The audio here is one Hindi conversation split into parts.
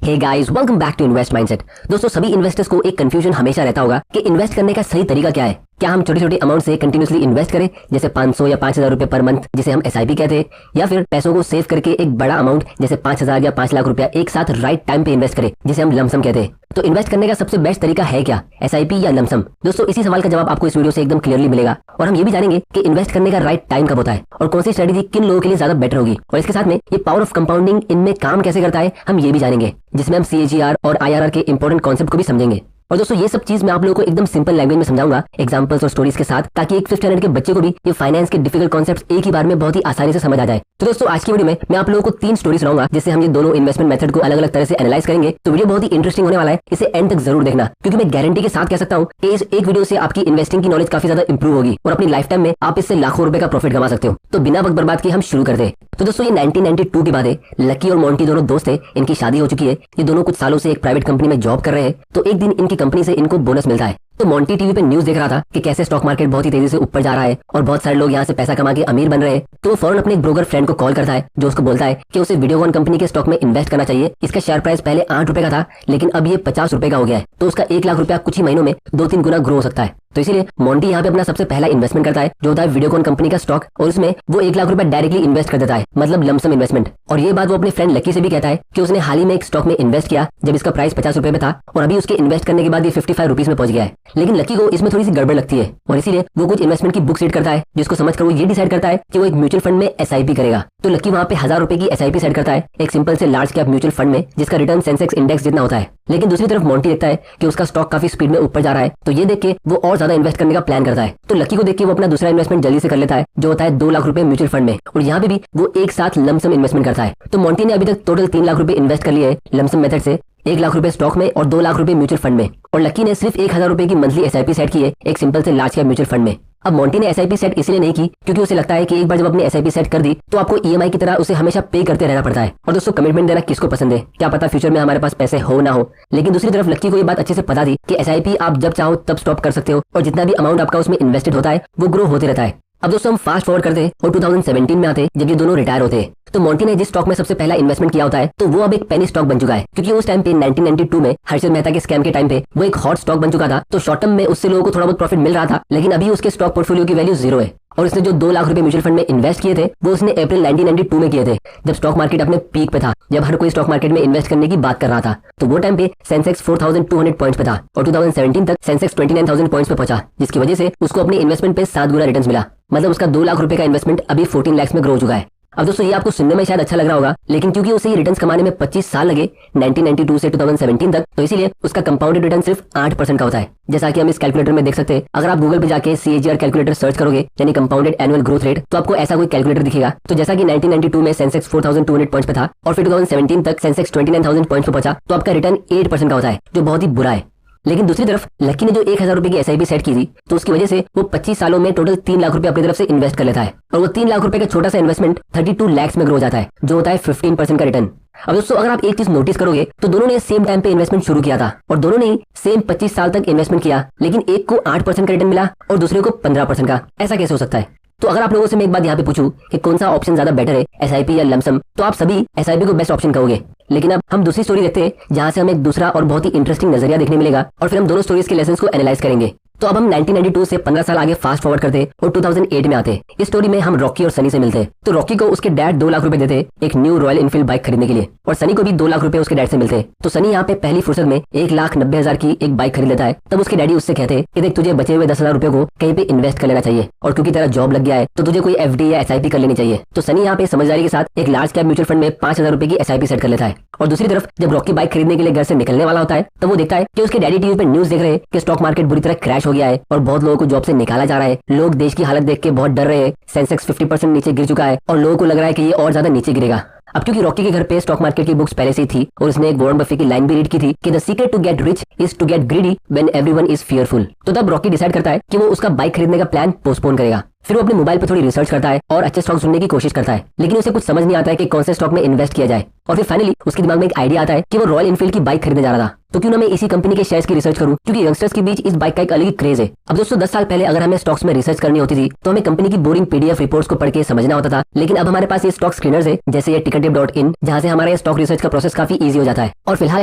Hey guys, welcome back to invest mindset. दोस्तों, सभी इन्वेस्टर्स को एक कंफ्यूजन हमेशा रहता होगा कि इन्वेस्ट करने का सही तरीका क्या है। क्या हम छोटे छोटे अमाउंट से कंटिन्यूसली इन्वेस्ट करें, जैसे 500 या 5000 रुपए पर मंथ, जिसे हम एसआईपी कहते हैं, या फिर पैसों को सेव करके एक बड़ा अमाउंट जैसे 5000 या 5 लाख रुपया एक साथ राइट टाइम पे इन्वेस्ट करें, जिसे हम लमसम कहते हैं। तो इन्वेस्ट करने का सबसे बेस्ट तरीका है क्या, एसआईपी या लमसम? दोस्तों, इसी सवाल का जवाब आपको इस वीडियो से एकदम क्लियरली मिलेगा और हम ये भी जानेंगे कि इन्वेस्ट करने का राइट टाइम कब होता है और कौन सी स्ट्रेटेजी किन लोगों के लिए ज्यादा बेटर होगी। और इसके साथ में ये पावर ऑफ कंपाउंडिंग इनमें काम कैसे करता है हम ये भी जानेंगे, जिसमें हम CAGR और IRR के इंपॉर्टेंट कॉन्सेप्ट को भी समझेंगे। और दोस्तों, ये सब चीज मैं आप लोगों को एकदम सिंपल लैंग्वेज में समझाऊंगा, एग्जांपल्स और स्टोरीज के साथ, ताकि एक 5th स्टैंडर्ड के बच्चे को भी ये फाइनेंस के डिफिकल्ट कॉन्सेप्ट्स एक ही बार में बहुत ही आसानी से समझ आ जाए। तो दोस्तों, आज की वीडियो में मैं आप लोगों को 3 स्टोरी सुनाऊंगा, जिससे हम ये दोनों इन्वेस्टमेंट मेथड को अलग अलग तरह से एनालाइज करेंगे। तो वीडियो बहुत ही इंटरेस्टिंग होने वाला है, इसे एंड तक जरूर देखना, क्योंकि मैं गारंटी के साथ कह सकता हूँ कि इस एक वीडियो से आपकी इन्वेस्टिंग की नॉलेज काफी ज्यादा इंप्रूव होगी और अपनी लाइफ टाइम में आप इससे लाखों रुपए का प्रॉफिट कमा सकते हो। तो बिना वक्त बर्बाद किए हम शुरू करते हैं। तो दोस्तों, ये 1992 की बात है। लकी और मोंटी दोनों दोस्त थे, इनकी शादी हो चुकी है, ये दोनों कुछ सालों से एक प्राइवेट कंपनी में जॉब कर रहे हैं। तो एक दिन इनकी कंपनी से इनको बोनस मिलता है। तो मोंटी टीवी पे न्यूज देख रहा था कि कैसे स्टॉक मार्केट बहुत ही तेजी से ऊपर जा रहा है और बहुत सारे लोग यहाँ से पैसा कमा के अमीर बन रहे हैं। तो वो फौरन अपने एक ब्रोकर फ्रेंड को कॉल करता है, जो उसको बोलता है कि उसे वीडियोकॉन कंपनी के स्टॉक में इन्वेस्ट करना चाहिए। इसका शेयर प्राइस पहले 8 रुपए का था, लेकिन अब ये 50 रुपए का हो गया है। तो उसका 1 लाख रुपया कुछ ही महीनों में 2-3 गुना ग्रो हो सकता है। तो इसीलिए मोंटी यहाँ पे अपना सबसे पहला इन्वेस्टमेंट करता है, जो होता है वीडियोकॉन कंपनी का स्टॉक, और उसमें वो 1 लाख रुपया डायरेक्टली इन्वेस्ट कर देता है, मतलब लमसम इन्वेस्टमेंट। और ये बात वो अपने फ्रेंड लकी से भी कहता है कि उसने हाल ही में एक स्टॉक में इन्वेस्ट किया जब इसका प्राइस 50 रुपए में था, और अभी उसके इन्वेस्ट करने के बाद ये 55 रुपीज में पहुंच गया है। लेकिन लकी को इसमें थोड़ी सी गड़बड़ लगती है और इसीलिए वो कुछ इन्वेस्टमेंट की बुक रीड करता है, जिसको समझकर वो ये डिसाइड करता है कि वो एक म्यूचुअल फंड में एसआईपी करेगा। तो लकी वहाँ पे 1000 रुपए की एसआईपी सेट करता है एक सिंपल से लार्ज कैप म्यूचुअल फंड में, जिसका रिटर्न सेंसेक्स इंडेक्स जितना होता है। लेकिन दूसरी तरफ मोंटी देखता है कि उसका स्टॉक काफी स्पीड में ऊपर जा रहा है, तो ये देख के वो और ज्यादा इन्वेस्ट करने का प्लान करता है। तो लकी को देख के वो अपना दूसरा इन्वेस्टमेंट जल्दी से कर लेता है, जो होता है 2 लाख रुपए म्यूचुअल फंड में, और यहाँ पे भी वो एक साथ लमसम इन्वेस्टमेंट करता है। तो मोंटी ने अभी तक टोटल 3 लाख रुपए इन्वेस्ट कर लिए है लमसम मेथड से, 1 लाख रुपए स्टॉक में और 2 लाख रुपए म्यूचुअल फंड में। और लकी ने सिर्फ 1000 रुपए की मंथली एसआईपी सेट की है एक सिंपल से लार्ज कैप म्यूचुअल फंड में। अब मोंटी ने एसआईपी सेट इसलिए नहीं की क्योंकि उसे लगता है कि एक बार जब अपनी एसआईपी सेट कर दी तो आपको ईएमआई की तरह उसे हमेशा पे करते रहना पड़ता है। और दोस्तों, कमिटमेंट देना किसको पसंद है, क्या पता फ्यूचर में हमारे पास पैसे हो ना हो। लेकिन दूसरी तरफ लकी को ये बात अच्छे से पता थी कि एसआईपी आप जब चाहो तब स्टॉप कर सकते हो, और जितना भी अमाउंट आपका उसमें इन्वेस्टेड होता है वो ग्रो होते रहता है। अब दोस्तों, हम फास्ट फॉरवर्ड करते हैं और 2017 में आते हैं, जब ये दोनों रिटायर होते हैं। तो मोंटी ने जिस स्टॉक में सबसे पहला इन्वेस्टमेंट किया होता है, तो वो अब एक पेनी स्टॉक बन चुका है, क्योंकि उस टाइम पे 1992 में हर्षद मेहता के स्कैम के टाइम पे वो एक हॉट स्टॉक बन चुका था। तो शॉर्ट टर्म में उससे लोगों को थोड़ा बहुत प्रॉफिट मिल रहा था, लेकिन अभी उसके स्टॉक पोर्टफोलियो की वैल्यू 0 है। और उसने जो 2 लाख रुपए म्यूचुअल फंड में इन्वेस्ट किए थे, वो उसने अप्रैल 1992 में किए थे, जब स्टॉक मार्केट अपने पीक पे था, जब हर कोई स्टॉक मार्केट में इन्वेस्ट करने की बात कर रहा था। तो वो टाइम पे सेंसेक्स 4200 पॉइंट्स पे था और 2017 तक सेंसेक्स 29000 पॉइंट्स पे पहुंचा, जिसकी वजह से उसको अपने इन्वेस्टमेंट पे 7 गुना रिटर्न्स मिला। मतलब उसका 2 लाख रुपए का इन्वेस्टमेंट अभी 14 लाख में ग्रो हो चुका है। अब दोस्तों, ये आपको सुनने में शायद अच्छा लग रहा होगा, लेकिन क्योंकि उसे ये रिटर्न्स कमाने में 25 साल लगे 1992 से 2017 तक, तो इसीलिए उसका कंपाउंडेड रिटर्न सिर्फ 8% का होता है। जैसा कि हम इस कैलकुलेटर में देख सकते हैं। अगर आप गूगल पे जाके CAGR कैलकुलेटर सर्च करोगे, यानी कंपाउंडेड एनुअल ग्रोथ रेट, तो आपको ऐसा कोई कैलकुलेटर दिखेगा। तो जैसा कि 1992 में सेंसेक्स 4200 पॉइंट्स पे था और फिर 2017 तक सेंसेक्स 29000 पॉइंट्स पे पहुंचा, तो आपका रिटर्न 8% का होता है, जो बहुत ही बुरा है। लेकिन दूसरी तरफ लकी ने जो 1000 रुपए की एसआईपी सेट की थी, तो उसकी वजह से वो 25 सालों में टोटल 3 लाख रुपए अपनी तरफ से इन्वेस्ट कर लेता है, और वो 3 लाख रुपए का छोटा सा इन्वेस्टमेंट 32 लाख में ग्रो हो जाता है, जो होता है 15% का रिटर्न। अब दोस्तों, अगर आप एक चीज नोटिस करोगे, तो दोनों ने सेम टाइम पे इन्वेस्टमेंट शुरू किया था और दोनों ने सेम 25 साल तक इन्वेस्टमेंट किया, लेकिन एक को 8% का रिटर्न मिला और दूसरे को 15% का। ऐसा कैसे हो सकता है? तो अगर आप लोगों से मैं एक बात यहाँ पे पूछूं कि कौन सा ऑप्शन ज्यादा बेटर है, एसआईपी या लमसम, तो आप सभी एसआईपी को बेस्ट ऑप्शन कहोगे। लेकिन अब हम दूसरी स्टोरी देखते हैं, जहाँ से हमें एक दूसरा और बहुत ही इंटरेस्टिंग नजरिया देखने मिलेगा, और फिर हम दोनों स्टोरीज के लेसन्स को एनालाइज करेंगे। तो अब हम 1992 से 15 साल आगे फास्ट फॉरवर्ड करते और 2008 में आते। इस स्टोरी में हम रॉकी और सनी से मिलते। तो रॉकी को उसके डैड 2 लाख रुपए देते एक न्यू रॉयल इनफील्ड बाइक खरीदने के लिए, और सनी को भी 2 लाख रुपए उसके डैड से मिलते। तो सनी यहाँ पे पहली फुर्सत में 1,90,000 की एक बाइक खरीद लेता है। तब उसके डैडी उससे कहते हैं कि देख, तुझे बचे हुए 10,000 रुपए को कहीं पे इन्वेस्ट कर लेना चाहिए, और क्योंकि तेरा जॉब लग गया है तो तुझे कोई FD या SIP कर लेनी चाहिए। तो सनी यहाँ पे समझदारी के साथ एक लार्ज कैप म्यूचुअल फंड में 5000 रुपए की SIP सेट कर लेता है। और दूसरी तरफ जब रॉकी बाइक खरीदने के लिए घर से निकलने वाला होता है, तब वो देखता है कि उसके डैडी टीवी पे न्यूज देख रहे हैं कि स्टॉक मार्केट बुरी तरह क्रैश हो गया है और बहुत लोगों को जॉब से निकाला जा रहा है। लोग देश की हालत देख के बहुत डर रहे हैं। सेंसेक्स 50% नीचे गिर चुका है और लोगों को लग रहा है कि ये और ज्यादा नीचे गिरेगा। अब क्योंकि रॉकी के घर पे स्टॉक मार्केट की बुक्स पहले से ही थी और उसने एक वॉरेन बफे की लाइन भी रीड की थी कि the secret to get rich is to get greedy when everyone is fearful. तो तब रॉकी डिसाइड करता है कि वो उसका बाइक खरीदने का प्लान पोस्टपोन करेगा। फिर वो अपने मोबाइल पे थोड़ी रिसर्च करता है और अच्छे स्टॉक ढूंढने की कोशिश करता है, लेकिन उसे कुछ समझ नहीं आता है कि कौन से स्टॉक में इन्वेस्ट किया जाए। और फिर फाइनली उसके दिमाग में एक आइडिया आता है कि वो रॉयल इनफील्ड की बाइक खरीदने जा रहा था। तो क्यों ना मैं इसी कंपनी के शेयर्स की रिसर्च करूं, क्योंकि यंगस्टर्स के बीच इस बाइक का एक अलग ही क्रेज है। अब दोस्तों 10 साल पहले अगर हमें स्टॉक्स में रिसर्च करनी होती थी तो हमें कंपनी की बोरिंग पीडीएफ रिपोर्ट्स को पढ़ के समझना होता था, लेकिन अब हमारे पास ये स्टॉक स्क्रीनर्स है, जैसे ये टिकटटिप.इन, जहां से हमारा ये स्टॉक रिसर्च का प्रोसेस काफी ईजी हो जाता है। और फिलहाल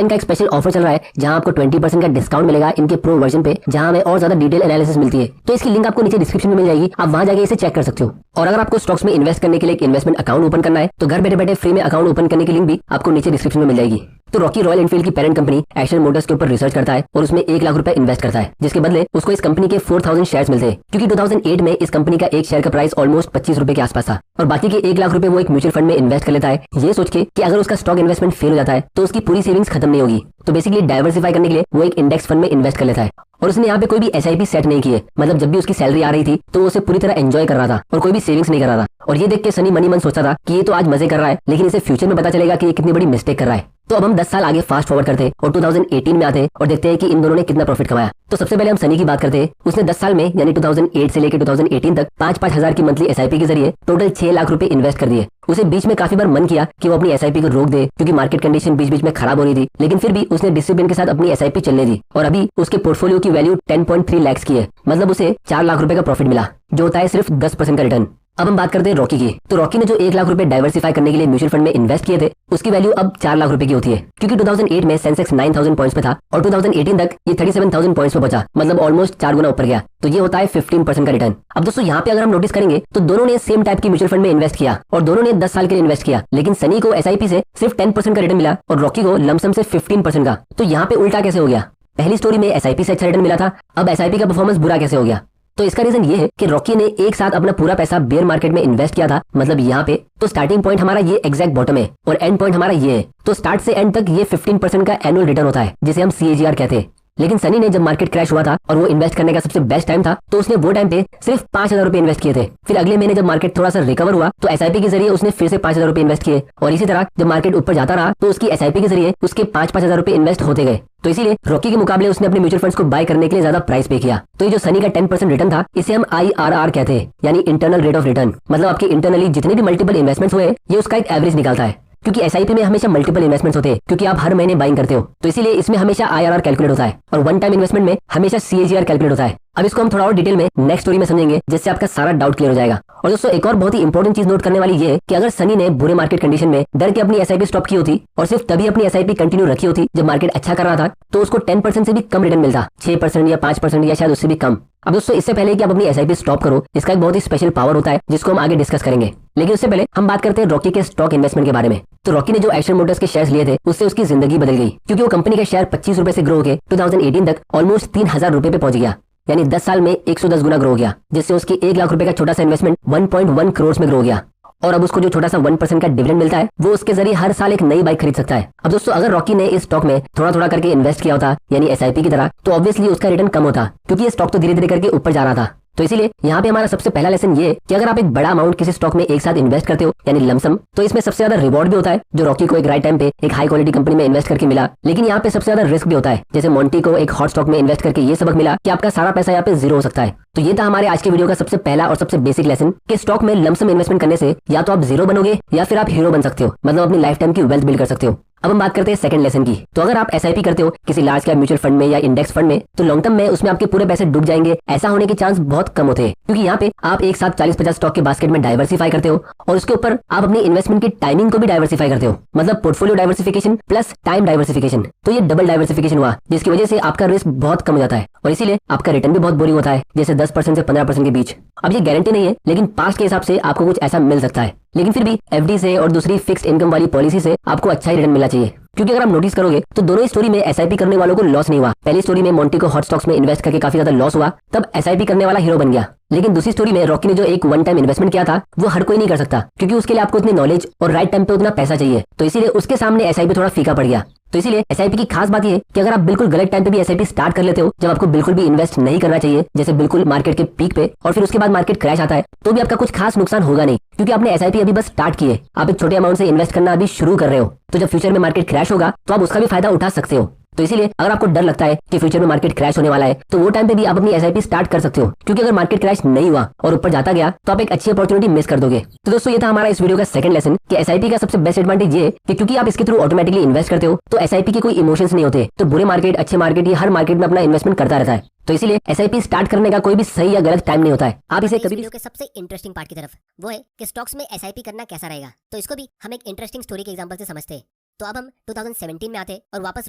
इनका एक स्पेशल ऑफर चल रहा है जहां आपको 20% का डिस्काउंट मिलेगा इनके प्रो वर्जन पे, जहां हमें और ज्यादा डिटेल एनालिसिस मिलती है। तो इसकी लिंक आपको नीचे डिस्क्रिप्शन में मिल जाएगी, आप वहां जाके इसे चेक कर सकते हो। और अगर आपको स्टॉक्स में इन्वेस्ट करने के लिए एक इन्वेस्टमेंट अकाउंट ओपन करना है तो घर बैठे बैठे फ्री में अकाउंट ओपन करने की लिंक भी आपको नीचे डिस्क्रिप्शन में मिल जाएगी। तो रॉकी रॉयल एनफील्ड की पेरेंट कंपनी एक्शन मोटर्स के ऊपर रिसर्च करता है और उसमें 1 लाख रुपए इन्वेस्ट करता है, जिसके बदले उसको इस कंपनी के 4000 शेयर्स मिलते हैं, क्योंकि 2008 में इस कंपनी का एक शेयर का प्राइस ऑलमोस्ट 25 रुपए के आसपास था। और बाकी के 1 लाख रुपए वो एक म्यूचुअल फंड में इन्वेस्ट कर लेता है, ये सोच के कि अगर उसका स्टॉक इन्वेस्टमेंट फेल हो जाता है तो उसकी पूरी सेविंग्स खत्म नहीं होगी। तो बेसिकली डाइवर्सिफाई करने के लिए वो एक इंडेक्स फंड में इन्वेस्ट कर लेता है। और उसने यहाँ पे कोई भी एसआईपी सेट नहीं की है, मतलब जब भी उसकी सैलरी आ रही थी तो वो उसे पूरी तरह एंजॉय कर रहा था और कोई भी सेविंग्स नहीं कर रहा था। और ये देख के सनी मनी मन सोचता था कि ये तो आज मजे कर रहा है, लेकिन इसे फ्यूचर में पता चलेगा कि ये कितनी बड़ी मिस्टेक कर रहा है। तो अब हम 10 साल आगे फास्ट फॉरवर्ड करते हैं और 2018 में आते हैं और देखते हैं कि इन दोनों ने कितना प्रॉफिट कमाया। तो सबसे पहले हम सनी की बात करते हैं। उसने 10 साल में यानी 2008 से लेकर 2018 तक 5-5 हजार की मंथली एसआईपी के जरिए टोटल 6 लाख रुपए इन्वेस्ट कर दिए। उसे बीच में काफी बार मन किया कि वो अपनी एसआईपी को रोक दे, क्योंकि मार्केट कंडीशन बीच बीच में खराब हो रही थी, लेकिन फिर भी उसने डिसिप्लिन के साथ अपनी एसआईपी चलने दी और अभी उसके पोर्टफोलियो की वैल्यू 10.3 लाख की है, मतलब उसे 4 लाख रुपए का प्रॉफिट मिला, जो होता है सिर्फ 10% का रिटर्न। अब हम बात करते हैं रॉकी की। तो रॉकी ने जो 1 लाख रुपए डाइवर्सिफाई करने के लिए म्यूचुअल फंड में इन्वेस्ट किए थे, उसकी वैल्यू अब 4 लाख रुपए की होती है, क्योंकि 2008 में सेंसेक्स 9000 पॉइंट्स पे था और 2018 तक ये 37,000 पॉइंट्स पे पहुंचा, मतलब ऑलमोस्ट 4 गुना ऊपर गया। तो ये होता है 15% का रिटर्न। अब दोस्तों यहाँ पे अगर हम नोटिस करेंगे तो दोनों ने सेम टाइप की म्यूचुअल फंड में इन्वेस्ट किया और दोनों ने 10 साल के लिए इन्वेस्ट किया, लेकिन सनी को एसआईपी से सिर्फ 10% का रिटर्न मिला और रॉकी को लमसम से 15% का। तो यहाँ पे उल्टा कैसे हो गया? पहली स्टोरी में एसआईपी से अच्छा रिटर्न मिला था, अब एसआईपी का परफॉर्मेंस बुरा कैसे हो गया? तो इसका रीजन ये है कि रॉकी ने एक साथ अपना पूरा पैसा बेयर मार्केट में इन्वेस्ट किया था, मतलब यहाँ पे तो स्टार्टिंग पॉइंट हमारा ये एग्जैक्ट बॉटम है और एंड पॉइंट हमारा ये है। तो स्टार्ट से एंड तक ये 15% का एनुअल रिटर्न होता है, जिसे हम CAGR कहते हैं। लेकिन सनी ने जब मार्केट क्रैश हुआ था और वो इन्वेस्ट करने का सबसे बेस्ट टाइम था, तो उसने वो टाइम पे सिर्फ 5,000 रुपए इन्वेस्ट किए थे। फिर अगले महीने जब मार्केट थोड़ा सा रिकवर हुआ तो एसआईपी के जरिए उसने फिर से 5,000 रुपए इन्वेस्ट किए और इसी तरह जब मार्केट ऊपर जाता रहा तो उसकी एसआईपी के जरिए उसके 5-5 हजार रुपए इन्वेस्ट होते गए। तो इसीलिए रॉकी के मुकाबले उसने अपने म्यूचुअल फंड्स को बाय करने के लिए ज्यादा प्राइस पे किया। तो ये जो सनी का 10% रिटर्न था, इसे हम IRR कहते हैं, यानी इंटरनल रेट ऑफ रिटर्न। मतलब आपके इंटरनली जितने भी मल्टीपल इन्वेस्टमेंट्स हुए ये उसका एक एवरेज निकालता है, क्योंकि एसआईपी में हमेशा मल्टीपल इन्वेस्टमेंट्स होते हैं, क्योंकि आप हर महीने बाइंग करते हो, तो इसीलिए इसमें हमेशा IRR कैलकुलेट होता है और वन टाइम इन्वेस्टमेंट में हमेशा CAGR कैलकुलेट होता है। अब इसको हम थोड़ा और डिटेल में नेक्स्ट स्टोरी में समझेंगे, जिससे आपका सारा डाउट क्लियर हो जाएगा। और दोस्तों एक और बहुत ही इंपॉर्टेंट चीज नोट करने वाली ये है कि अगर सनी ने बुरे मार्केट कंडीशन में डर के अपनी एसआईपी स्टॉप की होती और सिर्फ तभी अपनी एसआईपी कंटिन्यू रखी होती जब मार्केट अच्छा कर रहा था, तो उसको 10% से भी कम रिटर्न मिलता, 6% या 5% या शायद उससे भी कम। अब दोस्तों इससे पहले कि आप अपनी एसआईपी स्टॉप करो, इसका एक बहुत ही स्पेशल पावर होता है जिसको हम आगे डिस्कस करेंगे। लेकिन उससे पहले हम बात करते हैं रॉकी के स्टॉक इन्वेस्टमेंट के बारे में। तो रॉकी ने जो एक्शन मोटर्स के शेयर्स लिए थे उससे उसकी जिंदगी बदल गई, क्योंकि वो कंपनी के शेयर 25 रुपए से ग्रो होकर 2018 तक ऑलमोस्ट 3,000 रुपए पे पहुंच गया, यानी 10 साल में 110 गुना ग्रो हो गया, जिससे उसकी 1 लाख रुपए का छोटा सा इन्वेस्टमेंट 1.1 करोड़ में ग्रो हो गया। और अब उसको जो छोटा सा 1% का डिविडेंड मिलता है वो उसके जरिए हर साल एक नई बाइक खरीद सकता है। अब दोस्तों अगर रॉकी ने इस स्टॉक में थोड़ा थोड़ा करके इन्वेस्ट किया होता, यानी एसआईपी की तरह, तो ऑब्वियसली उसका रिटर्न कम होता, क्योंकि ये स्टॉक तो धीरे धीरे करके ऊपर जा रहा था। तो इसीलिए यहाँ पे हमारा सबसे पहला लेसन ये है कि अगर आप एक बड़ा अमाउंट किसी स्टॉक में एक साथ इन्वेस्ट करते हो, यानी लमसम, तो इसमें सबसे ज्यादा रिवॉर्ड भी होता है, जो रॉकी को एक राइट टाइम पे एक हाई क्वालिटी कंपनी में इन्वेस्ट करके मिला। लेकिन यहाँ पे सबसे ज्यादा रिस्क भी होता है, जैसे मोंटी को एक हॉट स्टॉक में इन्वेस्ट करके ये सबक मिला कि आपका सारा पैसा यहाँ पे जीरो हो सकता है। तो ये था हमारे आज के वीडियो का सबसे पहला और सबसे बेसिक लेसन कि स्टॉक में लमसम इन्वेस्टमेंट करने से या तो आप जीरो बनोगे या फिर आप हीरो बन सकते हो, मतलब अपनी लाइफ टाइम की वेल्थ बिल्ड कर सकते हो। अब हम बात करते हैं सेकंड लेसन की। तो अगर आप एसआईपी करते हो किसी लार्ज कैप म्यूचुअल फंड में या इंडेक्स फंड में, तो लॉन्ग टर्म में उसमें आपके पूरे पैसे डूब जाएंगे, ऐसा होने के चांस बहुत कम होते हैं, क्योंकि यहाँ पे आप एक साथ 40-50 स्टॉक के बास्केट में डाइवर्सिफाई करते हो और उसके ऊपर आप अपनी इन्वेस्टमेंट की टाइमिंग को भी डाइवर्सिफाई करते हो, मतलब portfolio diversification plus time diversification. तो ये डबल डाइवर्सिफिकेशन हुआ, जिसकी वजह से आपका रिस्क बहुत कम हो जाता है और इसीलिए आपका रिटर्न भी बहुत बोरिंग होता है, जैसे 10% से 15% के बीच। अब ये गारंटी नहीं है, लेकिन पास्ट के हिसाब से आपको कुछ ऐसा मिल सकता है, लेकिन फिर भी एफडी से और दूसरी फिक्स्ड इनकम वाली पॉलिसी से आपको अच्छा ही रिटर्न मिलना चाहिए। क्योंकि अगर आप नोटिस करोगे तो दोनों ही स्टोरी में एसआईपी करने वालों को लॉस नहीं हुआ। पहली स्टोरी में मोंटी को हॉट स्टॉक्स में इन्वेस्ट करके काफी ज्यादा लॉस हुआ, तब एसआईपी करने वाला हीरो बन गया। लेकिन दूसरी स्टोरी में रॉकी ने जो एक वन टाइम इन्वेस्टमेंट किया था वो हर कोई नहीं कर सकता, क्योंकि उसके लिए आपको उतनी नॉलेज और राइट टाइम पे उतना पैसा चाहिए, तो इसीलिए उसके सामने एसआईपी थोड़ा फीका पड़ गया। तो इसीलिए एसआईपी की खास बात ये है कि अगर आप बिल्कुल गलत टाइम पे भी एसआईपी स्टार्ट कर लेते हो, जब आपको बिल्कुल भी इन्वेस्ट नहीं करना चाहिए, जैसे बिल्कुल मार्केट के पीक पे, और फिर उसके बाद मार्केट क्रैश आता है, तो भी आपका कुछ खास नुकसान होगा नहीं, क्योंकि आपने एसआईपी अभी बस स्टार्ट की है। आप एक छोटे अमाउंट से इन्वेस्ट करना अभी शुरू कर रहे हो, तो जब फ्यूचर में मार्केट क्रैश होगा तो आप उसका भी फायदा उठा सकते हो। तो इसीलिए अगर आपको डर लगता है कि फ्यूचर में मार्केट क्रैश होने वाला है तो वो टाइम पे भी आप अपनी एसआईपी स्टार्ट कर सकते हो, क्योंकि अगर मार्केट क्रैश नहीं हुआ और ऊपर जाता गया तो आप एक अच्छी अपॉर्चुनिटी मिस कर दोगे। तो दोस्तों ये था हमारा इस वीडियो का सेकंड लेसन कि एसआईपी का सबसे बेस्ट एडवांटेज ये है कि क्योंकि आप इसके थ्रू ऑटोमेटिकली इन्वेस्ट करते हो तो एसआईपी के कोई इमोशंस नहीं होते। तो बुरे मार्केट, अच्छे मार्केट, ये हर मार्केट में अपना इन्वेस्टमेंट करता रहता है। तो इसीलिए एसआईपी स्टार्ट करने का कोई भी सही या गलत टाइम नहीं होता है। आप इसे कभी भी वीडियो के सबसे इंटरेस्टिंग पार्ट की तरफ, वो है कि स्टॉक्स में एसआईपी करना कैसा रहेगा। तो इसको भी हम एक इंटरेस्टिंग स्टोरी के एग्जांपल से समझते हैं। तो अब हम 2017 में आते और वापस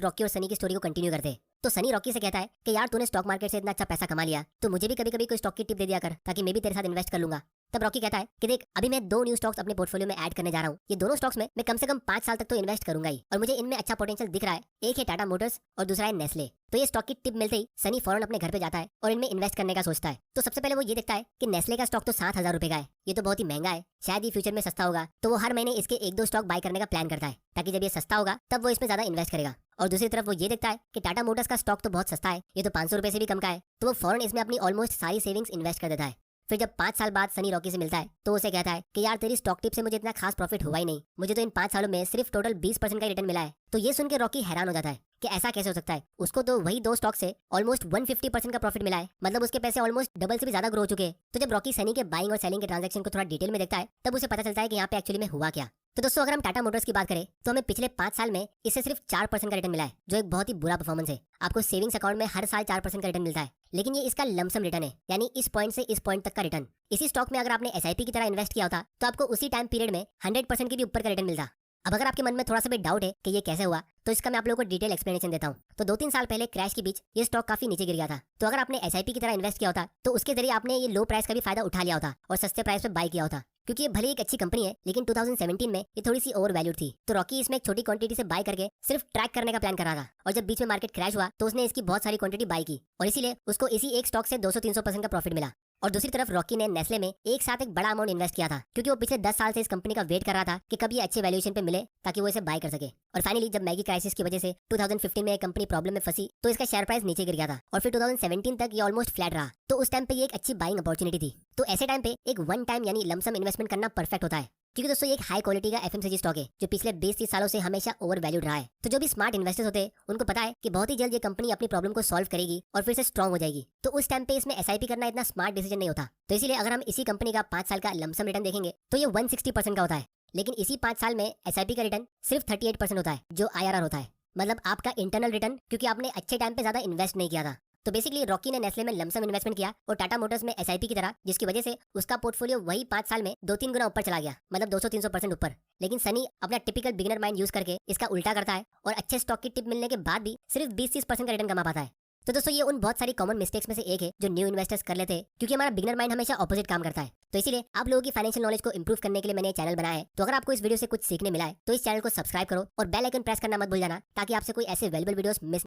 रॉकी और सनी की स्टोरी को कंटिन्यू करते। तो सनी रॉकी से कहता है कि यार तूने स्टॉक मार्केट से इतना अच्छा पैसा कमा लिया, तो मुझे भी कभी कभी कोई स्टॉक की टिप दे दिया कर, ताकि मैं भी तेरे साथ इन्वेस्ट कर लूंगा। तब रॉकी कहता है कि देख, अभी मैं 2 न्यू स्टॉक्स अपने पोर्टफोलियो में ऐड करने जा रहा हूँ। ये दोनों स्टॉक्स में मैं कम से कम 5 साल तक तो इन्वेस्ट करूंगा ही, और मुझे इनमें अच्छा पोटेंशियल दिख रहा है। एक है टाटा मोटर्स और दूसरा है नेस्ले। तो ये स्टॉक की टिप मिलते ही सनी फौरन अपने घर पे जाता है और इनमें इन्वेस्ट करने का सोचता है। तो सबसे पहले वो ये देखता है कि नेस्ले का स्टॉक तो 7,000 रुपए का है, ये तो बहुत ही महंगा है, शायद ये फ्यूचर में सस्ता होगा। तो वो हर महीने इसके 1-2 स्टॉक बाय करने का प्लान करता है, ताकि जब ये सस्ता होगा तब वो इसमें ज्यादा इन्वेस्ट करेगा। और दूसरी तरफ वो ये देखता है कि टाटा मोटर्स का स्टॉक तो बहुत सस्ता है, ये तो 500 रुपए से भी कम का है। तो वो फौरन इसमें अपनी ऑलमोस्ट सारी सेविंग्स इन्वेस्ट कर देता है। फिर जब 5 साल बाद सनी रॉकी से मिलता है तो उसे कहता है कि यार तेरी स्टॉक टिप से मुझे इतना खास प्रॉफिट हुआ ही नहीं, मुझे तो इन 5 सालों में सिर्फ टोटल 20% का रिटर्न मिला है। तो ये सुन के रॉकी हैरान हो जाता है कि ऐसा कैसे हो सकता है। उसको तो वही 2 स्टॉक से ऑलमोस्ट 150% का प्रॉफिट मिला है, मतलब उसके पैसे ऑलमोस्ट डबल से भी ज्यादा ग्रो हो चुके हैं। तो जब रॉकी सनी के बाइंग और सेलिंग के ट्रांजैक्शन को थोड़ा डिटेल में देखता है तब उसे पता चलता है कि यहाँ पे एक्चुअली में हुआ क्या। तो दोस्तों अगर हम टाटा मोटर्स की बात करें तो हमें पिछले 5 साल में इससे सिर्फ 4% का रिटर्न मिला है, जो एक बहुत ही बुरा परफॉर्मेंस है। आपको सेविंग्स अकाउंट में हर साल 4% का रिटर्न मिलता है, लेकिन ये इसका लमसम रिटर्न है, यानी इस पॉइंट से इस पॉइंट तक का रिटर्न। इसी स्टॉक में अगर आपने एसआईपी की तरह इन्वेस्ट किया होता तो आपको उसी टाइम पीरियड में 100% के भी ऊपर का रिटर्न मिलता। अब अगर आपके मन में थोड़ा सा भी डाउट है कि ये कैसे हुआ, तो इसका मैं आप लोगों को डिटेल एक्सप्लेनेशन देता हूँ। तो 2-3 साल पहले क्रैश के बीच ये स्टॉक काफी नीचे गिर गया था। तो अगर आपने एसआईपी की तरह इन्वेस्ट किया होता तो उसके जरिए आपने ये लो प्राइस का भी फायदा उठा लिया होता और सस्ते प्राइस पे बाय किया होता, क्योंकि ये भले एक अच्छी कंपनी है लेकिन 2017 में ये थोड़ी सी ओवर वैल्यूड थी। तो रॉकी इसमें एक छोटी क्वांटिटी से बाय करके सिर्फ ट्रैक करने का प्लान कर रहा था, और जब बीच में मार्केट क्रैश हुआ तो उसने इसकी बहुत सारी क्वांटिटी बाय की, और इसीलिए उसको इसी एक स्टॉक से 200-300% का प्रॉफिट मिला। और दूसरी तरफ रॉकी ने नेस्ले में एक साथ एक बड़ा अमाउंट इन्वेस्ट किया था, क्योंकि वो पिछले 10 साल से इस कंपनी का वेट कर रहा था कि कब ये अच्छे वैल्यूएशन पे मिले ताकि वो इसे बाय कर सके। और फाइनली जब मैगी क्राइसिस की वजह से 2015 में कंपनी प्रॉब्लम में फंसी तो इसका शेयर प्राइस नीचे गिर गया था, और फिर 2017 तक ये ऑलमोस्ट फ्लैट रहा। तो उस टाइम पे ये एक अच्छी बाइंग अपॉर्चुनिटी थी। तो ऐसे टाइम पे एक वन टाइम यानी लमसम इन्वेस्टमेंट करना परफेक्ट होता है, क्योंकि दोस्तों ये एक हाई क्वालिटी का एफएमसीजी स्टॉक है जो पिछले 20-30 सालों से हमेशा ओवर वैल्यूड रहा है। तो जो भी स्मार्ट इन्वेस्टर्स होते हैं उनको पता है कि बहुत ही जल्द ये कंपनी अपनी प्रॉब्लम को सॉल्व करेगी और फिर से स्ट्रॉन्ग हो जाएगी। तो उस टाइम पे इसमें एसआईपी करना इतना स्मार्ट डिसीजन नहीं होता। तो इसीलिए अगर हम इसी कंपनी का 5 साल का लमसम रिटर्न देखेंगे तो ये 160% का होता है, लेकिन इसी 5 साल में एसआईपी का रिटर्न सिर्फ 38% होता है, जो आईआरआर होता है, मतलब आपका इंटरनल रिटर्न, क्योंकि आपने अच्छे टाइम पे ज्यादा इन्वेस्ट नहीं किया था। तो बेसिकली रॉकी ने नेस्ले में लमसम इन्वेस्टमेंट किया और टाटा मोटर्स में एसआईपी की तरह, जिसकी वजह से उसका पोर्टफोलियो वही 5 साल में 2-3 गुना ऊपर चला गया, मतलब 200-300% ऊपर। लेकिन सनी अपना टिपिकल बिगिनर माइंड यूज करके इसका उल्टा करता है और अच्छे स्टॉक की टिप मिलने के बाद भी सिर्फ 20-30% का रिटर्न कमा पाता है। तो दोस्तों ये उन बहुत सारी कॉमन मिस्टेक्स में से एक है जो न्यू इन्वेस्टर्स कर लेते हैं, क्योंकि हमारा बिगिनर माइंड हमेशा ऑपोजिट काम करता है। तो इसीलिए आप लोगों की फाइनेंशियल नॉलेज को इंप्रूव करने के लिए मैंने ये चैनल बनाया है। तो अगर आपको इस वीडियो से कुछ सीखने मिला है तो इस चैनल को सब्सक्राइब करो और बेल आइकन प्रेस करना मत भूल जाना, ताकि आपसे कोई ऐसे वैल्यूएबल वीडियोस मिस